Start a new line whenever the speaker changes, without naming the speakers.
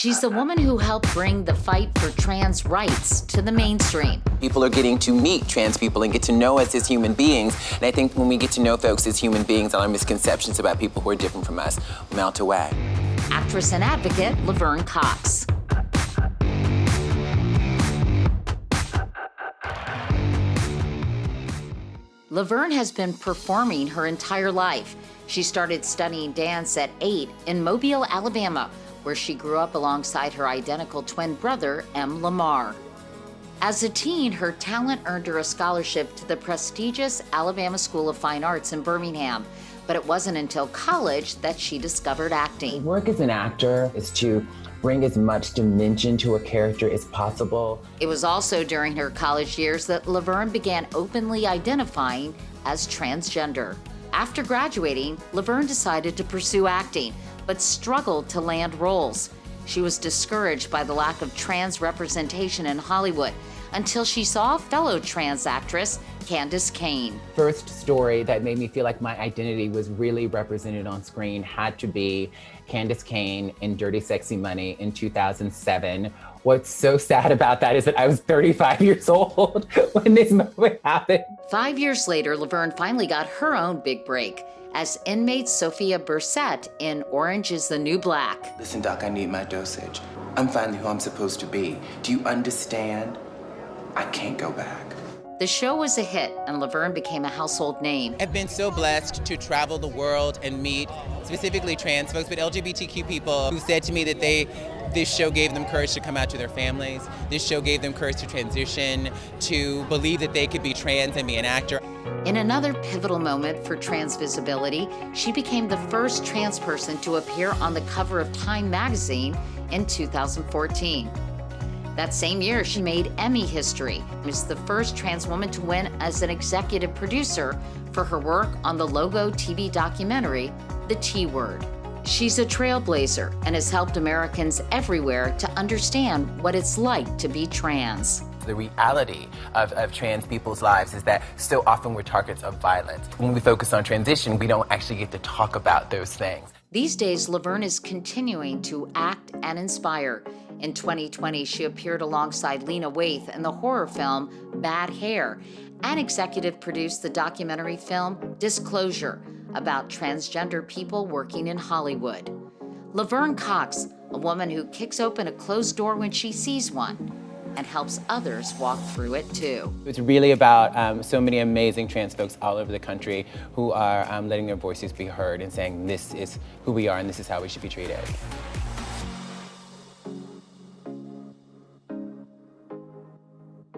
She's the woman who helped bring the fight for trans rights to the mainstream.
People are getting to meet trans people and get to know us as human beings. And I think when we get to know folks as human beings, all our misconceptions about people who are different from us melt away.
Actress and advocate Laverne Cox. Laverne has been performing her entire life. She started studying dance at 8 in Mobile, Alabama, where she grew up alongside her identical twin brother, M. Lamar. As a teen, her talent earned her a scholarship to the prestigious Alabama School of Fine Arts in Birmingham, but it wasn't until college that she discovered acting.
Work as an actor is to bring as much dimension to a character as possible.
It was also during her college years that Laverne began openly identifying as transgender. After graduating, Laverne decided to pursue acting, but struggled to land roles. She was discouraged by the lack of trans representation in Hollywood until she saw fellow trans actress Candace Cain.
First story that made me feel like my identity was really represented on screen had to be Candace Cain in Dirty Sexy Money in 2007. What's so sad about that is that I was 35 years old when this movie happened.
5 years later, Laverne finally got her own big break as inmate Sophia Bursette in Orange is the New Black.
Listen, Doc, I need my dosage. I'm finally who I'm supposed to be. Do you understand? I can't go back.
The show was a hit, and Laverne became a household name.
I've been so blessed to travel the world and meet specifically trans folks, but LGBTQ people who said to me that this show gave them courage to come out to their families. This show gave them courage to transition, to believe that they could be trans and be an actor.
In another pivotal moment for trans visibility, she became the first trans person to appear on the cover of Time magazine in 2014. That same year, she made Emmy history. She was the first trans woman to win as an executive producer for her work on the Logo TV documentary, The T Word. She's a trailblazer and has helped Americans everywhere to understand what it's like to be trans.
The reality of trans people's lives is that so often we're targets of violence. When we focus on transition, we don't actually get to talk about those things.
These days, Laverne is continuing to act and inspire. In 2020, she appeared alongside Lena Waithe in the horror film Bad Hair and executive produced the documentary film Disclosure about transgender people working in Hollywood. Laverne Cox, a woman who kicks open a closed door when she sees one and helps others walk through it too.
It's really about so many amazing trans folks all over the country who are letting their voices be heard and saying this is who we are and this is how we should be treated.